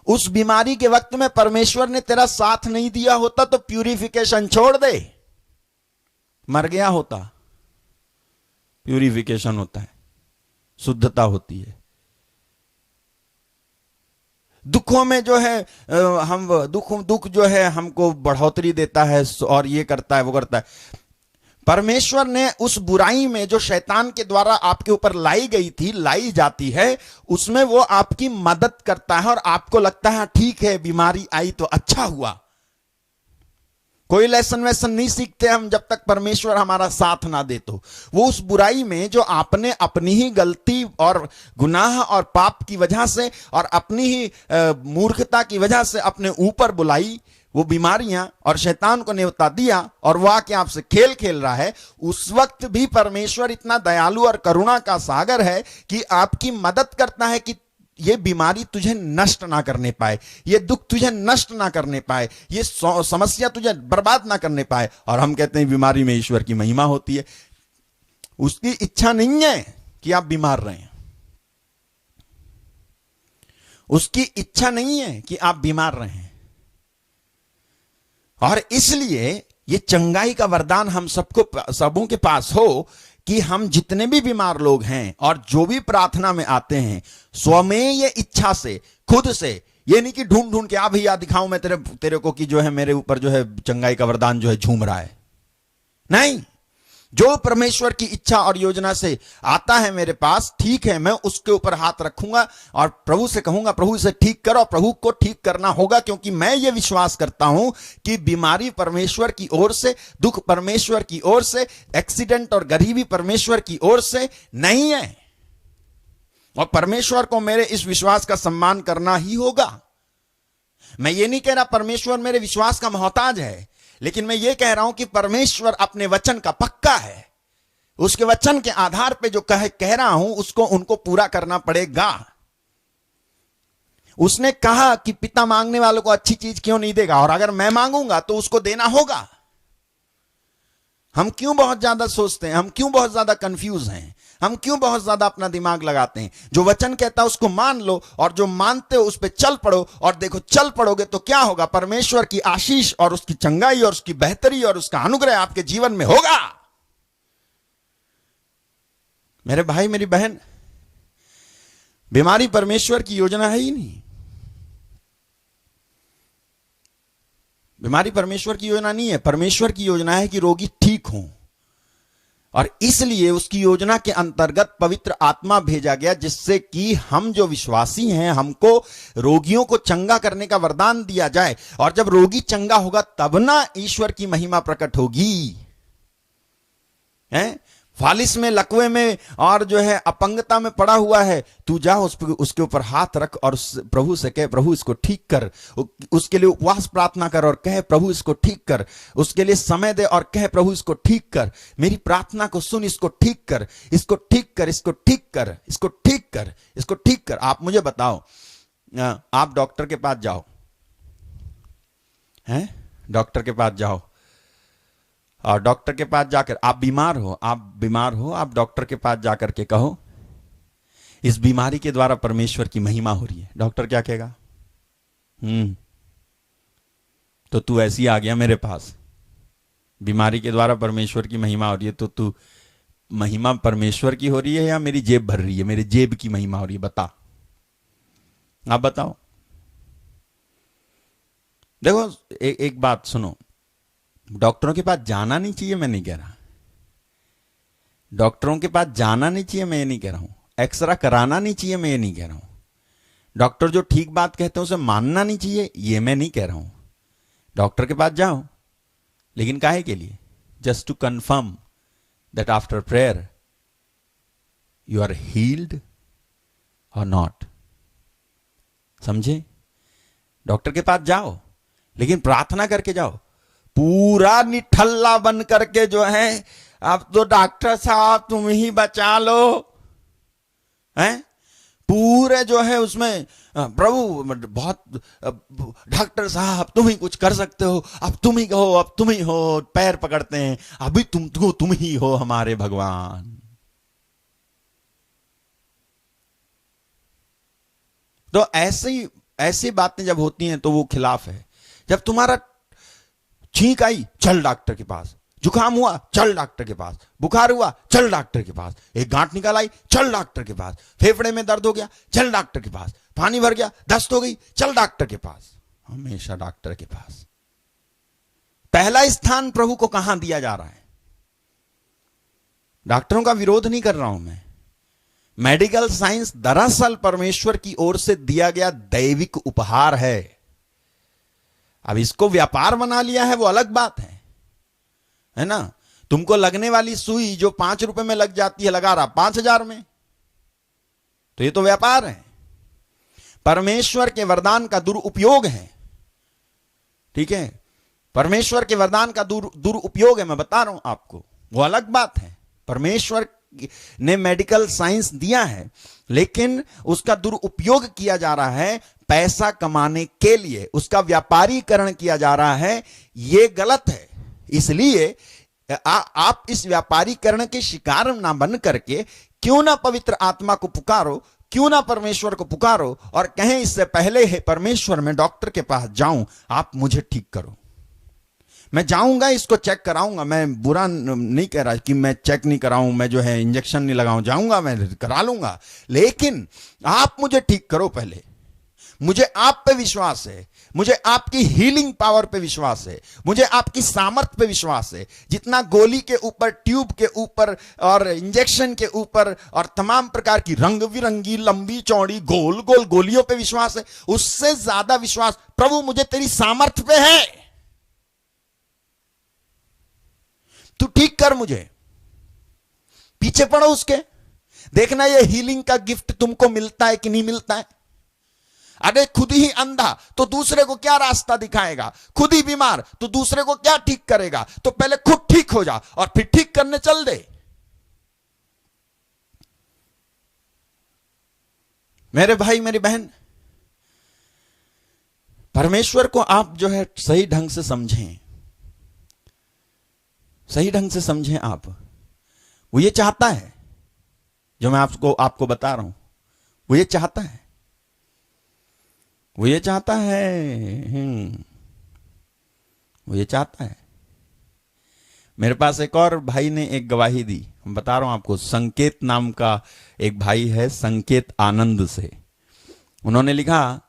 उस बीमारी के वक्त में परमेश्वर ने तेरा साथ नहीं दिया होता तो प्यूरिफिकेशन छोड़ दे, मर गया होता। प्यूरिफिकेशन होता है, शुद्धता होती है। दुखों में जो है हम दुख जो है हमको बढ़ोतरी देता है और ये करता है वो करता है। परमेश्वर ने उस बुराई में जो शैतान के द्वारा आपके ऊपर लाई गई थी, लाई जाती है, उसमें वो आपकी मदद करता है और आपको लगता है ठीक है बीमारी आई तो अच्छा हुआ। कोई लेसन वैसन नहीं सीखते हम जब तक परमेश्वर हमारा साथ ना दे। तो वो उस बुराई में जो आपने अपनी ही गलती और गुनाह और पाप की वजह से और अपनी ही मूर्खता की वजह से अपने ऊपर बुलाई वो बीमारियां और शैतान को न्योता दिया और वो आके आपसे खेल खेल रहा है, उस वक्त भी परमेश्वर इतना दयालु और करुणा का सागर है कि आपकी मदद करता है कि ये बीमारी तुझे नष्ट ना करने पाए, ये दुख तुझे नष्ट ना करने पाए, ये समस्या तुझे बर्बाद ना करने पाए। और हम कहते हैं बीमारी में ईश्वर की महिमा होती है। उसकी इच्छा नहीं है कि आप बीमार रहें, उसकी इच्छा नहीं है कि आप बीमार रहें। और इसलिए ये चंगाई का वरदान हम सबों के पास हो कि हम जितने भी बीमार लोग हैं और जो भी प्रार्थना में आते हैं, स्वमें ये इच्छा से, खुद से, ये नहीं कि ढूंढ ढूंढ के आ भैया दिखाऊं मैं तेरे को कि जो है मेरे ऊपर जो है चंगाई का वरदान जो है झूम रहा है। नहीं, जो परमेश्वर की इच्छा और योजना से आता है मेरे पास, ठीक है, मैं उसके ऊपर हाथ रखूंगा और प्रभु से कहूंगा प्रभु इसे ठीक करो। प्रभु को ठीक करना होगा क्योंकि मैं ये विश्वास करता हूं कि बीमारी परमेश्वर की ओर से, दुख परमेश्वर की ओर से, एक्सीडेंट और गरीबी परमेश्वर की ओर से नहीं है। और परमेश्वर को मेरे इस विश्वास का सम्मान करना ही होगा। मैं ये नहीं कह रहा परमेश्वर मेरे विश्वास का मोहताज है, लेकिन मैं ये कह रहा हूं कि परमेश्वर अपने वचन का पक्का है। उसके वचन के आधार पे जो कह रहा हूं उसको उनको पूरा करना पड़ेगा। उसने कहा कि पिता मांगने वालों को अच्छी चीज क्यों नहीं देगा, और अगर मैं मांगूंगा तो उसको देना होगा। हम क्यों बहुत ज्यादा सोचते हैं, हम क्यों बहुत ज्यादा कंफ्यूज हैं, हम क्यों बहुत ज्यादा अपना दिमाग लगाते हैं। जो वचन कहता है उसको मान लो, और जो मानते हो उस पर चल पड़ो, और देखो चल पड़ोगे तो क्या होगा, परमेश्वर की आशीष और उसकी चंगाई और उसकी बेहतरी और उसका अनुग्रह आपके जीवन में होगा। मेरे भाई मेरी बहन, बीमारी परमेश्वर की योजना है ही नहीं। बीमारी परमेश्वर की योजना नहीं है। परमेश्वर की योजना है कि रोगी ठीक हो, और इसलिए उसकी योजना के अंतर्गत पवित्र आत्मा भेजा गया, जिससे कि हम जो विश्वासी हैं हमको रोगियों को चंगा करने का वरदान दिया जाए। और जब रोगी चंगा होगा तब ना ईश्वर की महिमा प्रकट होगी। हैं? फालिस में, लकवे में और जो है अपंगता में पड़ा हुआ है, तू जा उसके ऊपर हाथ रख और प्रभु से कह प्रभु इसको ठीक कर। उसके लिए उपवास प्रार्थना कर और कह प्रभु इसको ठीक कर। उसके लिए समय दे और कह प्रभु इसको ठीक कर। मेरी प्रार्थना को सुन, इसको ठीक कर, इसको ठीक कर, इसको ठीक कर, इसको ठीक कर, इसको ठीक कर। आप मुझे बताओ, आप डॉक्टर के पास जाओ, हैं? डॉक्टर के पास जाओ और डॉक्टर के पास जाकर आप बीमार हो, आप डॉक्टर के पास जाकर के कहो इस बीमारी के द्वारा परमेश्वर की महिमा हो रही है। डॉक्टर क्या कहेगा? तो तू ऐसी आ गया मेरे पास, बीमारी के द्वारा परमेश्वर की महिमा हो रही है, तो तू महिमा परमेश्वर की हो रही है या मेरी जेब भर रही है, मेरी जेब की महिमा हो रही है? बता, आप बताओ। देखो एक बात सुनो, डॉक्टरों के पास जाना नहीं चाहिए, मैं नहीं कह रहा। डॉक्टरों के पास जाना नहीं चाहिए, मैं ये नहीं कह रहा हूं। एक्सरा कराना नहीं चाहिए, मैं ये नहीं कह रहा हूं। डॉक्टर जो ठीक बात कहते हैं उसे मानना नहीं चाहिए, ये मैं नहीं कह रहा हूं। डॉक्टर के पास जाओ, लेकिन काहे के लिए? Just to confirm that after prayer you are healed और नॉट। समझे? डॉक्टर के पास जाओ, लेकिन प्रार्थना करके जाओ। पूरा निठल्ला बन करके जो है, अब तो डॉक्टर साहब तुम ही बचा लो, हैं? पूरे जो है उसमें प्रभु बहुत, डॉक्टर साहब तुम ही कुछ कर सकते हो, अब तुम ही कहो, अब तुम ही हो, पैर पकड़ते हैं, अभी तुम ही हो हमारे भगवान। तो ऐसे ही ऐसी बातें जब होती हैं तो वो खिलाफ है। जब तुम्हारा छींक आई, चल डॉक्टर के पास, जुकाम हुआ, चल डॉक्टर के पास, बुखार हुआ, चल डॉक्टर के पास, एक गांठ निकल आई, चल डॉक्टर के पास, फेफड़े में दर्द हो गया, चल डॉक्टर के पास, पानी भर गया, दस्त हो गई, चल डॉक्टर के पास। हमेशा डॉक्टर के पास। पहला स्थान प्रभु को कहां दिया जा रहा है? डॉक्टरों का विरोध नहीं कर रहा हूं मैं। मेडिकल साइंस दरअसल परमेश्वर की ओर से दिया गया दैविक उपहार है। अब इसको व्यापार बना लिया है वो अलग बात है ना। तुमको लगने वाली सुई जो 5 रुपए में लग जाती है, लगा रहा 5000 में, तो ये तो व्यापार है। परमेश्वर के वरदान का दुरुपयोग है, ठीक है, परमेश्वर के वरदान का दुरुपयोग है, मैं बता रहा हूं आपको, वो अलग बात है। परमेश्वर ने मेडिकल साइंस दिया है, लेकिन उसका दुरुपयोग किया जा रहा है पैसा कमाने के लिए, उसका व्यापारीकरण किया जा रहा है, यह गलत है। इसलिए आप इस व्यापारीकरण के शिकार ना बन करके क्यों ना पवित्र आत्मा को पुकारो, क्यों ना परमेश्वर को पुकारो और कहें इससे पहले है परमेश्वर मैं डॉक्टर के पास जाऊं, आप मुझे ठीक करो। मैं जाऊंगा, इसको चेक कराऊंगा, मैं बुरा नहीं कह रहा कि मैं चेक नहीं कराऊं, मैं जो है इंजेक्शन नहीं लगाऊं, जाऊंगा मैं करा लूंगा, लेकिन आप मुझे ठीक करो पहले। मुझे आप पे विश्वास है, मुझे आपकी हीलिंग पावर पे विश्वास है, मुझे आपकी सामर्थ्य पे विश्वास है। जितना गोली के ऊपर, ट्यूब के ऊपर और इंजेक्शन के ऊपर और तमाम प्रकार की रंग बिरंगी लंबी चौड़ी गोल गोल गोलियों पे विश्वास है, उससे ज्यादा विश्वास प्रभु मुझे तेरी सामर्थ्य पे है, तू ठीक कर मुझे। पीछे पड़ो उसके, देखना ये हीलिंग का गिफ्ट तुमको मिलता है कि नहीं मिलता है। अरे खुद ही अंधा तो दूसरे को क्या रास्ता दिखाएगा, खुद ही बीमार तो दूसरे को क्या ठीक करेगा। तो पहले खुद ठीक हो जा और फिर ठीक करने चल दे। मेरे भाई मेरी बहन, परमेश्वर को आप जो है सही ढंग से समझें, सही ढंग से समझें आप। वो ये चाहता है जो मैं आपको बता रहा हूं, वो ये चाहता है, वो ये चाहता है, वो ये चाहता है। मेरे पास एक और भाई ने एक गवाही दी, मैं बता रहा हूं आपको। संकेत नाम का एक भाई है, संकेत आनंद से। उन्होंने लिखा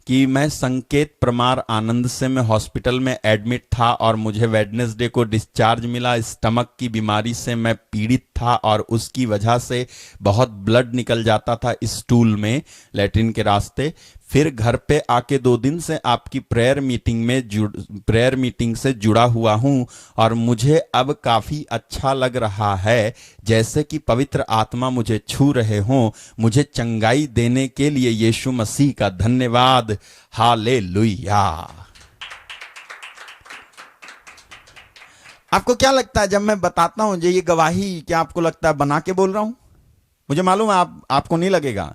कि मैं संकेत प्रमार आनंद से, मैं हॉस्पिटल में एडमिट था और मुझे वेडनेसडे को डिस्चार्ज मिला। स्टमक की बीमारी से मैं पीड़ित था और उसकी वजह से बहुत ब्लड निकल जाता था स्टूल में, लैट्रिन के रास्ते। फिर घर पे आके 2 दिन से आपकी प्रेयर मीटिंग से जुड़ा हुआ हूं और मुझे अब काफी अच्छा लग रहा है, जैसे कि पवित्र आत्मा मुझे छू रहे हों। मुझे चंगाई देने के लिए यीशु मसीह का धन्यवाद, हालेलुया। आपको क्या लगता है जब मैं बताता हूं ये गवाही, क्या आपको लगता है बना के बोल रहा हूं? मुझे मालूम है आपको नहीं लगेगा,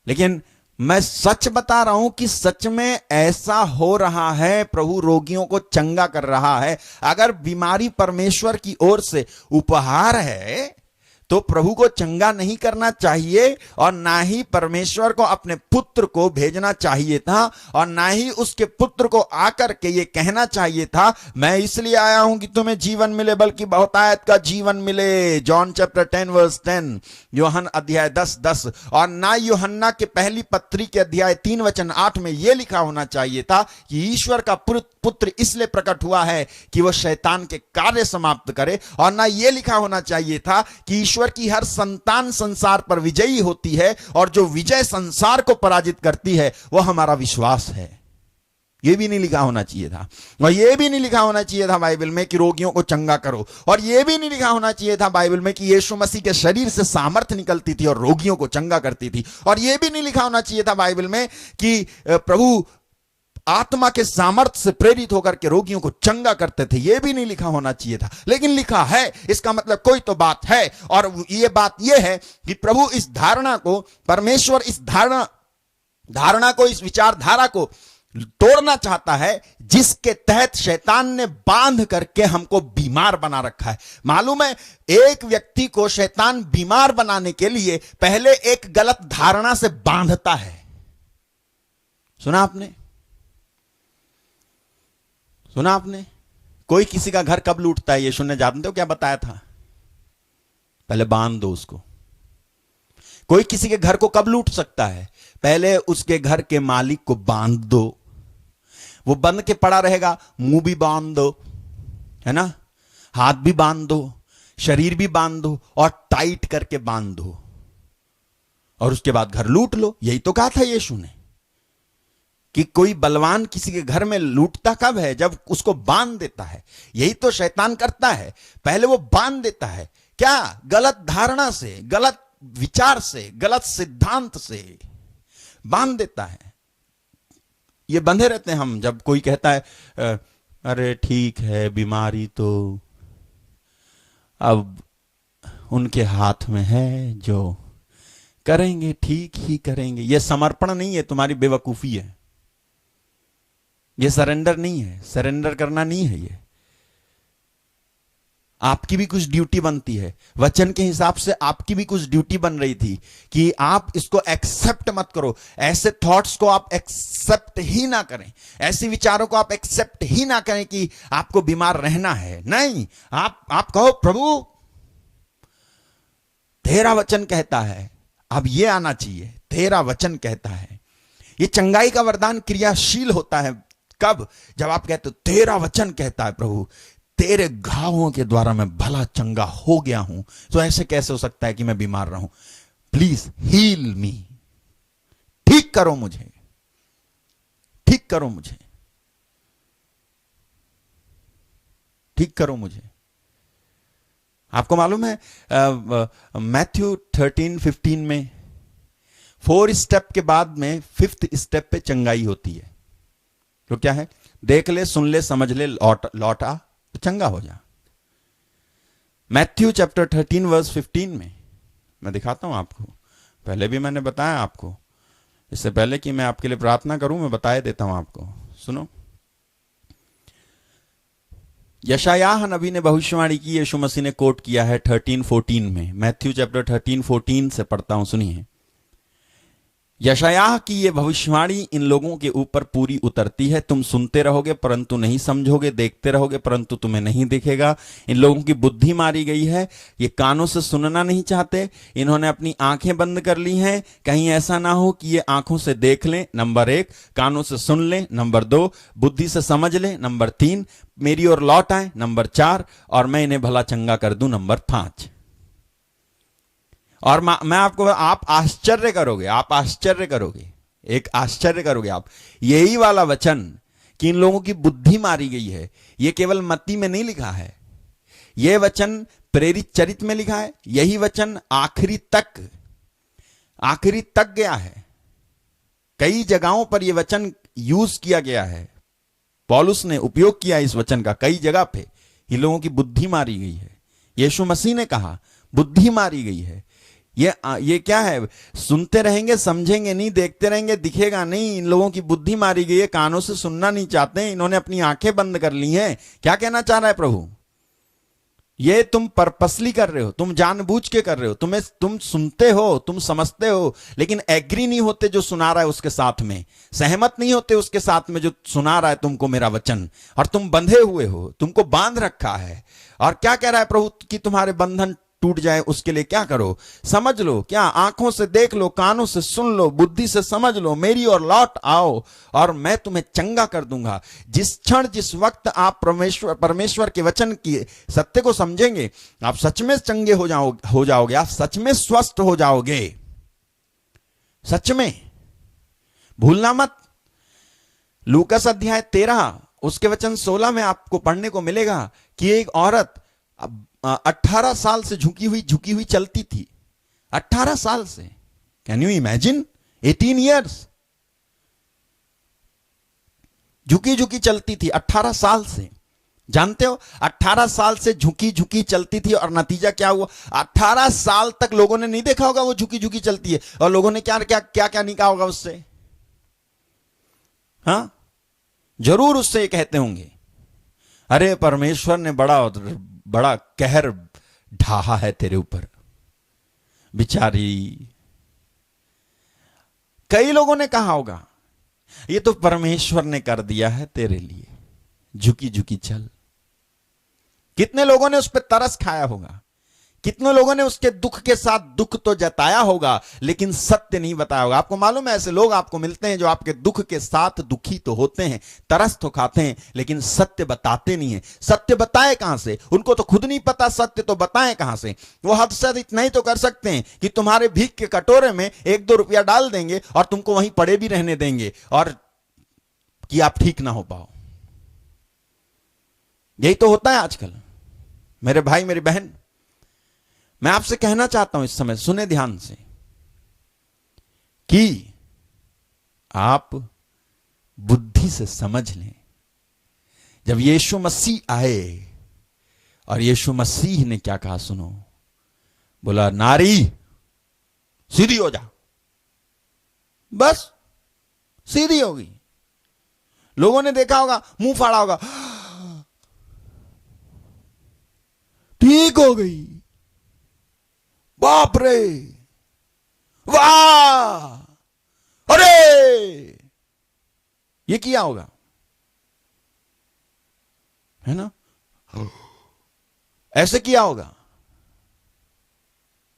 लेकिन मैं सच बता रहा हूं कि सच में ऐसा हो रहा है। प्रभु रोगियों को चंगा कर रहा है। अगर बीमारी परमेश्वर की ओर से उपहार है तो प्रभु को चंगा नहीं करना चाहिए और ना ही परमेश्वर को अपने पुत्र को भेजना चाहिए था और ना ही उसके पुत्र को आकर के ये कहना चाहिए था मैं इसलिए आया हूं कि तुम्हें जीवन मिले, बल्कि बहुतायत का जीवन मिले। जॉन चैप्टर 10 वर्स 10, यूहन्ना अध्याय 10:10। और ना यूहन्ना के पहली पत्री के अध्याय 3 वचन 8 में यह लिखा होना चाहिए था कि ईश्वर का पुत्र इसलिए प्रकट हुआ है कि वह शैतान के कार्य समाप्त करे, और ना यह लिखा होना चाहिए था कि ईश्वर की हर संतान संसार पर विजयी होती है और जो विजय संसार को पराजित करती है वह हमारा विश्वास है। यह भी नहीं लिखा होना चाहिए था। और यह भी नहीं लिखा होना चाहिए था बाइबल में कि रोगियों को चंगा करो, और यह भी नहीं लिखा होना चाहिए था बाइबल में कि यीशु मसीह के शरीर से सामर्थ्य निकलती थी और रोगियों को चंगा करती थी, और यह भी नहीं लिखा होना चाहिए था बाइबल में कि प्रभु आत्मा के सामर्थ्य से प्रेरित होकर के रोगियों को चंगा करते थे। यह भी नहीं लिखा होना चाहिए था, लेकिन लिखा है। इसका मतलब कोई तो बात है, और यह बात यह है कि प्रभु इस धारणा को, परमेश्वर इस धारणा को, इस विचारधारा को तोड़ना चाहता है जिसके तहत शैतान ने बांध करके हमको बीमार बना रखा है। मालूम है, एक व्यक्ति को शैतान बीमार बनाने के लिए पहले एक गलत धारणा से बांधता है। सुना आपने? सुना आपने? कोई किसी का घर कब लूटता है यीशु ने जानते हो क्या बताया था? पहले बांध दो उसको। कोई किसी के घर को कब लूट सकता है? पहले उसके घर के मालिक को बांध दो। वो बंद के पड़ा रहेगा, मुंह भी बांध दो, है ना, हाथ भी बांध दो, शरीर भी बांध दो और टाइट करके बांध दो, और उसके बाद घर लूट लो। यही तो कहा था यीशु ने कि कोई बलवान किसी के घर में लूटता कब है? जब उसको बांध देता है। यही तो शैतान करता है, पहले वो बांध देता है। क्या? गलत धारणा से, गलत विचार से, गलत सिद्धांत से बांध देता है। ये बंधे रहते हैं हम। जब कोई कहता है अरे ठीक है, बीमारी तो अब उनके हाथ में है, जो करेंगे ठीक ही करेंगे। ये समर्पण नहीं है, तुम्हारी बेवकूफी है। ये सरेंडर नहीं है, सरेंडर करना नहीं है। ये आपकी भी कुछ ड्यूटी बनती है। वचन के हिसाब से आपकी भी कुछ ड्यूटी बन रही थी कि आप इसको एक्सेप्ट मत करो। ऐसे थॉट्स को आप एक्सेप्ट ही ना करें, ऐसे विचारों को आप एक्सेप्ट ही ना करें कि आपको बीमार रहना है। नहीं, आप कहो प्रभु तेरा वचन कहता है अब ये आना चाहिए, तेरा वचन कहता है। ये चंगाई का वरदान क्रियाशील होता है कब? जब आप कहते हो तेरा वचन कहता है प्रभु, तेरे घावों के द्वारा मैं भला चंगा हो गया हूं। तो ऐसे कैसे हो सकता है कि मैं बीमार रहूं? प्लीज हील मी, ठीक करो मुझे, ठीक करो मुझे, ठीक करो मुझे। आपको मालूम है मैथ्यू 13:15 में 4 स्टेप के बाद में 5th स्टेप पे चंगाई होती है। तो क्या है? देख ले, सुन ले, समझ ले, लौटा तो चंगा हो जा। मैथ्यू चैप्टर 13 वर्स 15 में मैं दिखाता हूं आपको। पहले भी मैंने बताया आपको, इससे पहले कि मैं आपके लिए प्रार्थना करूं मैं बता देता हूं आपको। सुनो, यशायाह नबी ने भविष्यवाणी की, यीशु मसीह ने कोट किया है 13:14 में। मैथ्यू चैप्टर 13:14 से पढ़ता हूं, सुनिए। यशायाह की ये भविष्यवाणी इन लोगों के ऊपर पूरी उतरती है। तुम सुनते रहोगे परंतु नहीं समझोगे, देखते रहोगे परंतु तुम्हें नहीं दिखेगा। इन लोगों की बुद्धि मारी गई है, ये कानों से सुनना नहीं चाहते, इन्होंने अपनी आंखें बंद कर ली हैं। कहीं ऐसा ना हो कि ये आंखों से देख लें, नंबर 1, कानों से सुन लें, नंबर 2, बुद्धि से समझ लें, नंबर 3, मेरी ओर लौट आए, नंबर 4, और मैं इन्हें भला चंगा कर दूं, नंबर 5। और मैं आपको, आप आश्चर्य करोगे, आप आश्चर्य करोगे, एक आश्चर्य करोगे आप। यही वाला वचन कि इन लोगों की बुद्धि मारी गई है, ये केवल मत्ती में नहीं लिखा है, यह वचन प्रेरित चरित्र में लिखा है। यही वचन आखिरी तक गया है। कई जगहों पर यह वचन यूज किया गया है, पौलुस ने उपयोग किया इस वचन का कई जगह पे। इन लोगों की बुद्धि मारी गई है। यीशु मसीह ने कहा बुद्धि मारी गई है। ये क्या है? सुनते रहेंगे, समझेंगे नहीं, देखते रहेंगे, दिखेगा नहीं। इन लोगों की बुद्धि मारी गई है, कानों से सुनना नहीं चाहते, इन्होंने अपनी आंखें बंद कर ली हैं। क्या कहना चाह रहा है प्रभु? ये तुम पर्पसली कर रहे हो, तुम जानबूझ के कर रहे हो। तुम सुनते हो, तुम समझते हो, लेकिन एग्री नहीं होते जो सुना रहा है उसके साथ में, सहमत नहीं होते उसके साथ में जो सुना रहा है तुमको मेरा वचन, और तुम बंधे हुए हो, तुमको बांध रखा है। और क्या कह रहा है प्रभु कि तुम्हारे बंधन टूट जाए, उसके लिए क्या करो? समझ लो। क्या? आंखों से देख लो, कानों से सुन लो, बुद्धि से समझ लो, मेरी ओर लौट आओ और मैं तुम्हें चंगा कर दूंगा। जिस क्षण, जिस वक्त आप परमेश्वर के वचन की सत्य को समझेंगे, आप सच में चंगे हो जाओगे, आप सच में स्वस्थ हो जाओगे। सच में, भूलना मत। लूकास अध्याय 13 उसके वचन 16 में आपको पढ़ने को मिलेगा कि एक औरत 18 साल से झुकी हुई चलती थी। 18 साल से, कैन यू इमेजिन? 18 इयर्स झुकी चलती थी 18 साल से। जानते हो 18 साल से झुकी चलती थी, और नतीजा क्या हुआ? 18 साल तक लोगों ने नहीं देखा होगा वो झुकी चलती है, और लोगों ने क्या नहीं कहा होगा उससे। हाँ, जरूर उससे ये कहते होंगे, अरे परमेश्वर ने बड़ा कहर ढाहा है तेरे ऊपर, बिचारी। कई लोगों ने कहा होगा, ये तो परमेश्वर ने कर दिया है तेरे लिए, झुकी झुकी चल। कितने लोगों ने उस पर तरस खाया होगा, कितने लोगों ने उसके दुख के साथ दुख तो जताया होगा, लेकिन सत्य नहीं बताया होगा। आपको मालूम है, ऐसे लोग आपको मिलते हैं जो आपके दुख के साथ दुखी तो होते हैं, तरस तो खाते हैं, लेकिन सत्य बताते नहीं है। सत्य बताए कहां से? उनको तो खुद नहीं पता, सत्य तो बताएं कहां से? वो हद से इतना ही तो कर सकते हैं कि तुम्हारे भीख के कटोरे में 1-2 रुपया डाल देंगे और तुमको वहीं पड़े भी रहने देंगे, और कि आप ठीक ना हो पाओ। यही तो होता है आजकल। मेरे भाई मेरी बहन, मैं आपसे कहना चाहता हूं इस समय, सुने ध्यान से, कि आप बुद्धि से समझ लें। जब यीशु मसीह आए और यीशु मसीह ने क्या कहा सुनो, बोला नारी सीधी हो जा, बस सीधी होगी। लोगों ने देखा होगा, मुंह फाड़ा होगा, ठीक हो गई, बाप रे, वाह, अरे, ये किया होगा, है ना? ऐसे किया होगा।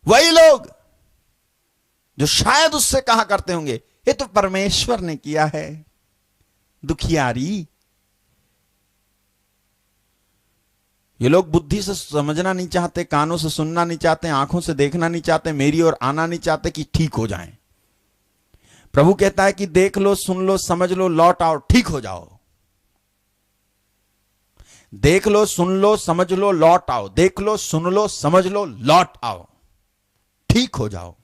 वही लोग जो शायद उससे कहा करते होंगे, ये तो परमेश्वर ने किया है, दुखियारी। ये लोग बुद्धि से समझना नहीं चाहते, कानों से सुनना नहीं चाहते, आंखों से देखना नहीं चाहते, मेरी ओर आना नहीं चाहते कि ठीक हो जाएं। प्रभु कहता है कि देख लो, सुन लो, समझ लो, लौट आओ, ठीक हो जाओ। देख लो, सुन लो, समझ लो, लौट आओ। देख लो, सुन लो, समझ लो, लौट आओ, ठीक हो जाओ।